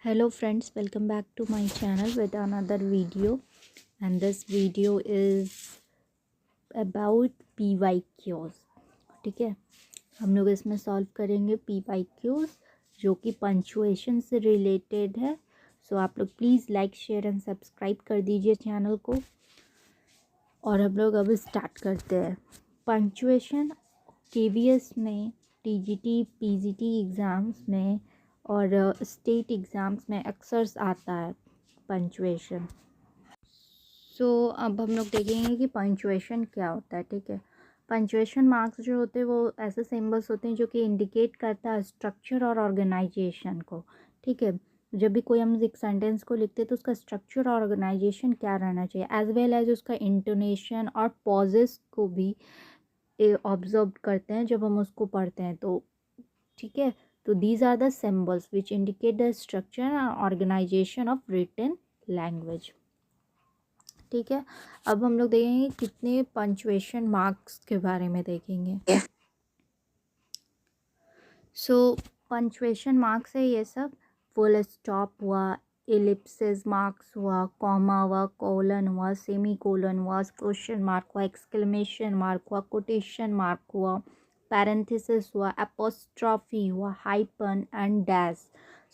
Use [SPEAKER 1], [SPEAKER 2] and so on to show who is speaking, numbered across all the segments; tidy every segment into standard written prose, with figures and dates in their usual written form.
[SPEAKER 1] Hello friends, welcome back to my channel with another video, and this video is about PYQs. ठीक है, हम लोग इसमें solve करेंगे PYQs जो कि पंचुएशन से रिलेटेड है. सो आप लोग please like share and subscribe कर दीजिए चैनल को. और हम लोग अब स्टार्ट करते हैं. पंचुएशन KVS में, TGT PGT एग्ज़ाम्स में और स्टेट एग्ज़ाम्स में अक्सर आता है पंचुएशन. सो अब हम लोग देखेंगे कि पंचुएशन क्या होता है. ठीक है, पंचुएशन मार्क्स जो होते हैं वो ऐसे सिंबल्स होते हैं जो कि इंडिकेट करता है स्ट्रक्चर और ऑर्गेनाइजेशन को. ठीक है, जब भी कोई हम एक सेंटेंस को लिखते हैं तो उसका स्ट्रक्चर और ऑर्गेनाइजेशन क्या रहना चाहिए, एज वेल एज उसका इंटोनेशन और पॉजेस को भी ऑब्जर्व करते हैं जब हम उसको पढ़ते हैं. तो ठीक है, तो these are the symbols which indicate the structure and organisation of written language. ठीक है, अब हम लोग देखेंगे कितने पंचुएशन मार्क्स के बारे में देखेंगे. सो पंचुएशन मार्क्स है ये सब. फुल स्टॉप हुआ, एलिप्सिस मार्क्स हुआ, कॉमा हुआ, कोलन हुआ, सेमी कोलन हुआ, क्वेश्चन मार्क हुआ, एक्सक्लेमेशन मार्क हुआ, कोटेशन मार्क हुआ, पैरेंथेसिस हुआ, एपोस्ट्रॉफी हुआ, hyphen and dash.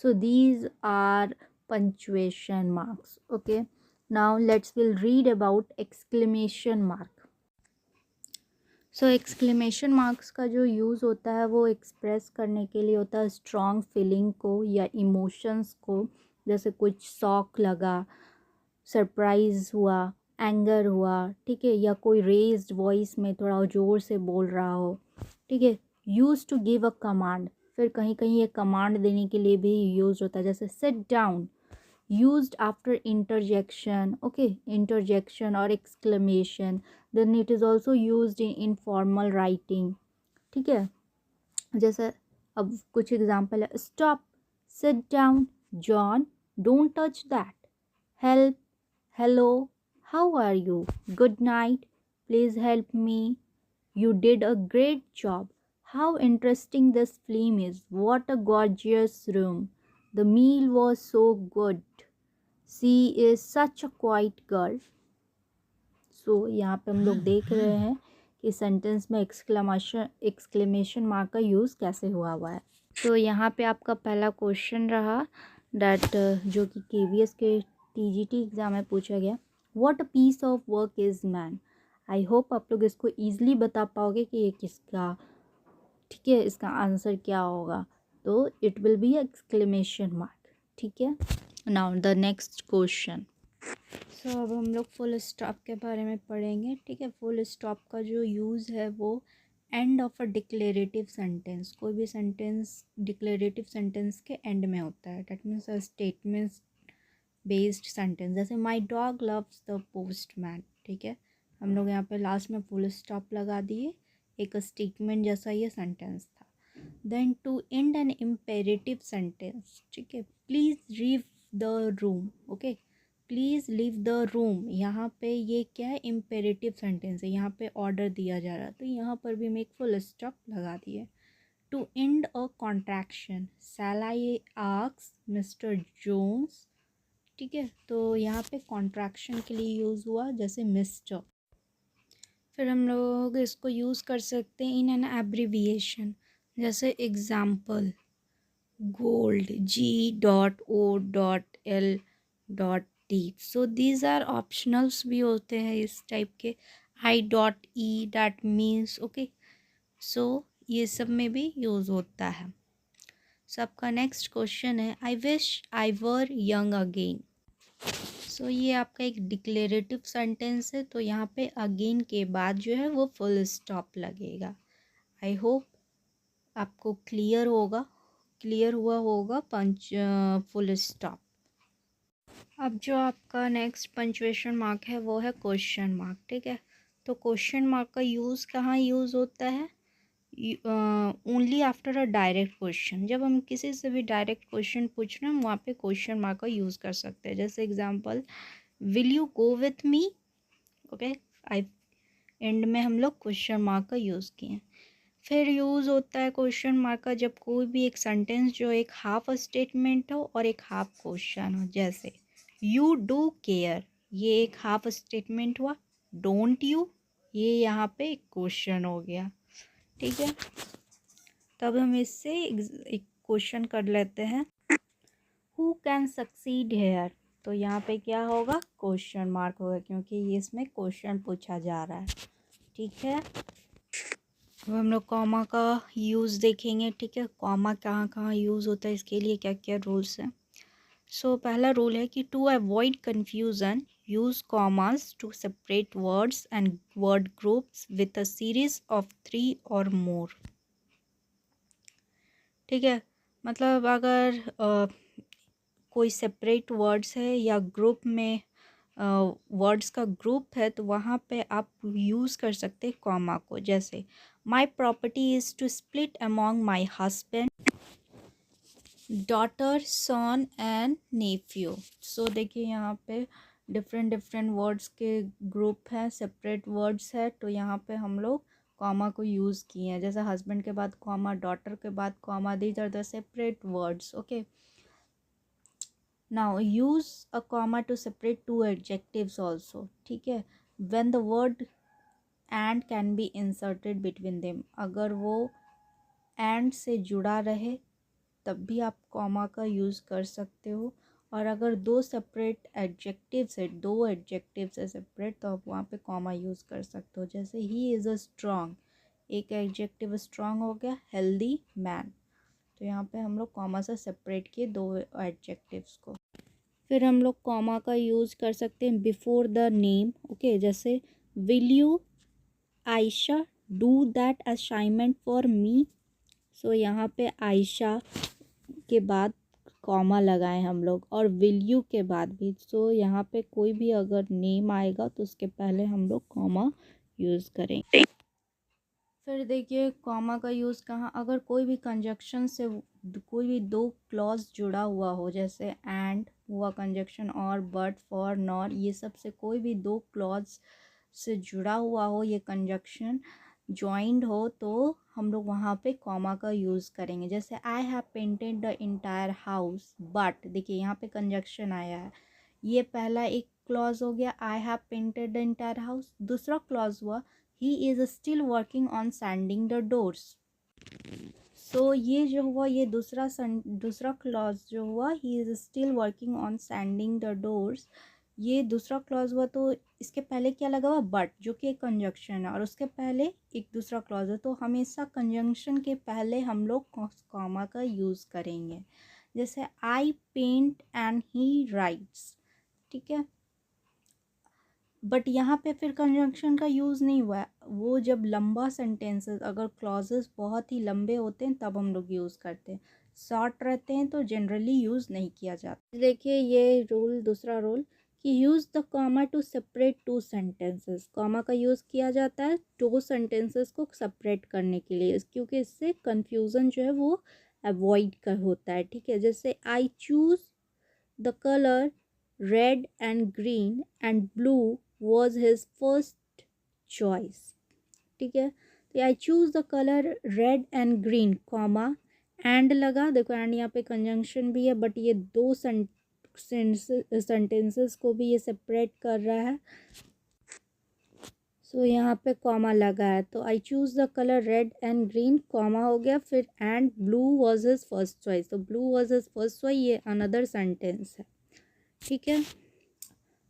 [SPEAKER 1] So these are punctuation marks. Okay, now we'll read about exclamation mark. So exclamation marks का जो यूज़ होता है वो एक्सप्रेस करने के लिए होता है स्ट्रॉन्ग फीलिंग को या इमोशंस को. जैसे कुछ शॉक लगा, सरप्राइज हुआ, एंगर हुआ. ठीक है, या कोई रेज्ड वॉइस में थोड़ा ज़ोर से बोल रहा हो. ठीक है, use to give a command. फिर कहीं कहीं ये कमांड देने के लिए भी यूज होता है, जैसे sit down, used after interjection. Okay, interjection or exclamation. Then it is also used in informal writing. ठीक है, जैसे अब कुछ एग्जांपल है. Stop, sit down, John, don't touch that, help, hello, how are you, good night, please help me, you did a great job, how interesting this film is, what a gorgeous room, the meal was so good, she is such a quite girl. So यहाँ पे हम लोग देख रहे हैं कि sentence में exclamation mark का यूज़ कैसे हुआ है. तो यहाँ पे आपका पहला क्वेश्चन रहा दैट जो कि KVS के TGT एग्ज़ाम में पूछा गया. What a piece of work is man. I hope आप लोग इसको ईजिली बता पाओगे कि ये किसका. ठीक है, इसका आंसर क्या होगा. तो it will be exclamation mark. ठीक है, नाउ द नेक्स्ट क्वेश्चन. सो अब हम लोग फुल स्टॉप के बारे में पढ़ेंगे. ठीक है, फुल स्टॉप का जो यूज़ है वो end of a declarative sentence. कोई भी सेंटेंस डिक्लेरेटिव सेंटेंस के एंड में होता है. That means a statement based sentence. जैसे my dog loves the postman. ठीक है, हम लोग यहाँ पे लास्ट में फुल स्टॉप लगा दिए. एक स्टेटमेंट जैसा ये सेंटेंस था. Then to end an imperative sentence. ठीक है, please leave the room. Okay, please leave the room. यहाँ पे ये क्या है, इम्पेरेटिव सेंटेंस है. यहाँ पे ऑर्डर दिया जा रहा है, तो यहाँ पर भी मैं एक फुल स्टॉप लगा दिए. To end a contraction, shall I ask Mister Jones. ठीक है, तो यहाँ पे कॉन्ट्रैक्शन के लिए यूज़ हुआ, जैसे मिस्टर. फिर हम लोग इसको यूज़ कर सकते हैं इन एन एब्रीविएशन. जैसे example, gold, G.O.L.D. So these are optionals भी होते हैं इस टाइप के. I.E that means. ओके, सो ये सब में भी यूज़ होता है. सो आपका नेक्स्ट क्वेश्चन है, I wish I were young again. So ये आपका एक डिक्लेरेटिव सेंटेंस है, तो यहाँ पे अगेन के बाद जो है वो फुल स्टॉप लगेगा. आई होप आपको क्लियर हुआ होगा फुल स्टॉप. अब जो आपका नेक्स्ट पंचुएशन मार्क है वो है क्वेश्चन मार्क. ठीक है, तो क्वेश्चन मार्क का यूज़ कहाँ यूज़ होता है, only after a direct question. जब हम किसी से भी डायरेक्ट क्वेश्चन पूछ रहे हैं वहाँ पे क्वेश्चन मार्क का यूज़ कर सकते हैं. जैसे example, will you go with me. Okay, I and में हम लोग क्वेश्चन मार्क का यूज़ किए. फिर यूज़ होता है क्वेश्चन मार्क का जब कोई भी एक सेंटेंस जो एक हाफ स्टेटमेंट हो और एक हाफ क्वेश्चन हो। जैसे यू डू केयर, ये एक हाफ स्टेटमेंट हुआ। डोंट यू, ये यहाँ पे एक क्वेश्चन हो गया। ठीक है, तब हम इससे एक क्वेश्चन कर लेते हैं। हु कैन सक्सीड हेयर, तो यहाँ पे क्या होगा, क्वेश्चन मार्क होगा, क्योंकि ये इसमें क्वेश्चन पूछा जा रहा है। ठीक है, अब हम लोग कॉमा का यूज़ देखेंगे। ठीक है, कॉमा कहाँ कहाँ यूज़ होता है, इसके लिए क्या क्या रूल्स हैं। सो पहला रूल है कि to avoid confusion use commas to separate words and word groups with a series of 3 और मोर। ठीक है, मतलब अगर कोई सेपरेट वर्ड्स है या ग्रुप में वर्ड्स का ग्रुप है तो वहाँ पे आप यूज़ कर सकते हैं कॉमा को। जैसे my property is to split among my husband, daughter, son and nephew. So देखिए यहाँ पे डिफरेंट डिफरेंट वर्ड्स के ग्रुप हैं, सेपरेट वर्ड्स है, तो यहाँ पे हम लोग कॉमा को यूज़ किए हैं। जैसे हस्बैंड के बाद कॉमा, डॉटर के बाद comma, these are the separate words. Okay, now use a comma to separate two adjectives also. ठीक है, when the word and can be inserted between them, अगर वो and से जुड़ा रहे तब भी आप कॉमा का यूज़ कर सकते हो। और अगर दो सेपरेट एडजेक्टिव्स है, दो एडजेक्टिव्स है सेपरेट, तो आप वहाँ पे कॉमा यूज़ कर सकते हो। जैसे ही इज़ अ स्ट्रॉन्ग, एक एडजेक्टिव स्ट्रॉन्ग हो गया, हेल्दी मैन, तो यहाँ पे हम लोग कॉमा से सेपरेट किए दो एडजेक्टिव्स को। फिर हम लोग कॉमा का यूज़ कर सकते हैं बिफोर द नेम। ओके, जैसे will you Aisha do that assignment for me. So यहाँ पे आयशा के बाद कॉमा लगाएं हम लोग, और विल यू के बाद भी। सो यहाँ पे कोई भी अगर नेम आएगा तो उसके पहले हम लोग कॉमा यूज़ करेंगे। फिर देखिए कॉमा का यूज़ कहाँ, अगर कोई भी कंजक्शन से कोई भी दो क्लॉज जुड़ा हुआ हो, जैसे एंड हुआ कंजक्शन, और बट, फॉर, नॉर, ये सब से कोई भी दो क्लॉज से जुड़ा हुआ हो, ये कंजक्शन जॉइंड हो, तो हम लोग वहाँ पे कॉमा का यूज़ करेंगे। जैसे I have painted the entire house, but देखिए यहाँ पे कंजक्शन आया है, ये पहला एक क्लॉज हो गया, I have painted the entire house. दूसरा क्लॉज हुआ, he is still working on sanding the doors. सो ये जो हुआ, ये दूसरा क्लॉज जो हुआ, he is still working on sanding the doors, ये दूसरा क्लॉज हुआ। तो इसके पहले क्या लगा हुआ, बट, जो कि एक कंजक्शन है, और उसके पहले एक दूसरा क्लॉज है। तो हमेशा कंजंक्शन के पहले हम लोग कॉमा का यूज़ करेंगे। जैसे आई पेंट एंड ही राइट्स। ठीक है, बट यहाँ पे फिर कंजंक्शन का यूज़ नहीं हुआ है, वो जब लंबा सेंटेंसेस, अगर क्लॉजेस बहुत ही लंबे होते हैं तब हम लोग यूज़ करते हैं, शॉर्ट रहते हैं तो जनरली यूज़ नहीं किया जाता। देखिए ये रूल, दूसरा रूल कि use the comma two separate two sentences. Comma का यूज़ किया जाता है दो सेंटेंसेस को सेपरेट करने के लिए, क्योंकि इससे कन्फ्यूज़न जो है वो अवॉइड कर होता है। ठीक है, जैसे आई choose the colour red and green and blue was his first choice। ठीक है, तो I choose the colour red and green, comma, and लगा, देखो एंड यहाँ पे कंजंक्शन भी है, बट ये दो सेंटेंसेस को भी ये सेपरेट कर रहा है। सो यहाँ पे कॉमा लगा है, तो I choose the colour red and green, comma हो गया, फिर and blue was his first choice, तो blue was his first choice, ये अनदर सेंटेंस है। ठीक है,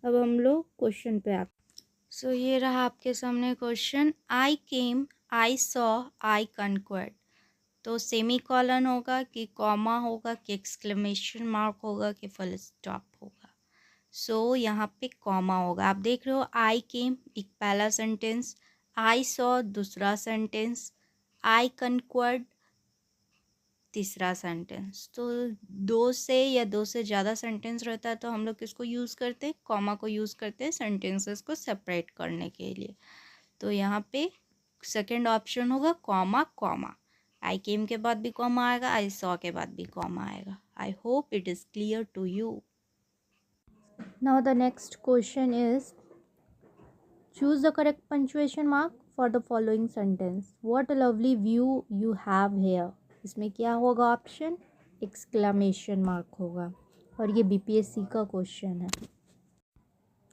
[SPEAKER 1] अब हम लोग क्वेश्चन पे आते। सो ये रहा आपके सामने question, I came, I saw, आई कन्क्वर्ड। तो सेमी कॉलन होगा कि कॉमा होगा कि एक्सक्लेमेशन मार्क होगा कि फुल स्टॉप होगा। सो यहाँ पे कॉमा होगा। आप देख रहे हो आई केम एक पहला सेंटेंस, आई सॉ दूसरा सेंटेंस, आई कन्क्वर्ड तीसरा सेंटेंस। तो दो से या दो से ज़्यादा सेंटेंस रहता है तो हम लोग किसको यूज़ करते हैं, कॉमा को यूज़ करते हैं सेंटेंसेस को सेपरेट करने के लिए। तो यहाँ पे सेकंड ऑप्शन होगा कॉमा कॉमा, आई केम के बाद भी कॉमा आएगा, आई सॉ के बाद भी कॉमा आएगा। I hope it is clear to you. Now the next question is choose the correct punctuation mark for the following sentence, what a lovely view you have here. इसमें क्या होगा option, exclamation mark होगा, और ये BPSC का question है।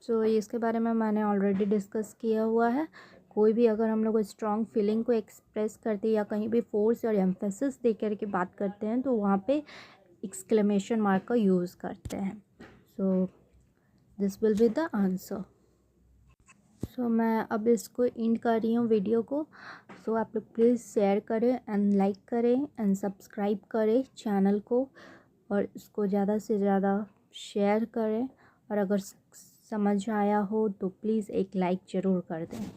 [SPEAKER 1] सो इसके बारे में मैंने ऑलरेडी डिस्कस किया हुआ है। कोई भी अगर हम लोग स्ट्रॉन्ग फीलिंग को एक्सप्रेस करते हैं या कहीं भी फोर्स और एम्फेसिस दे करके बात करते हैं तो वहाँ पे एक्सक्लेमेशन मार्क का यूज़ करते हैं। So this will be the answer. So मैं अब इसको एंड कर रही हूँ वीडियो को। सो आप लोग प्लीज़ शेयर करें एंड लाइक करें एंड सब्सक्राइब करें चैनल को, और इसको ज़्यादा से ज़्यादा शेयर करें, और अगर समझ आया हो तो प्लीज़ एक लाइक ज़रूर कर दें।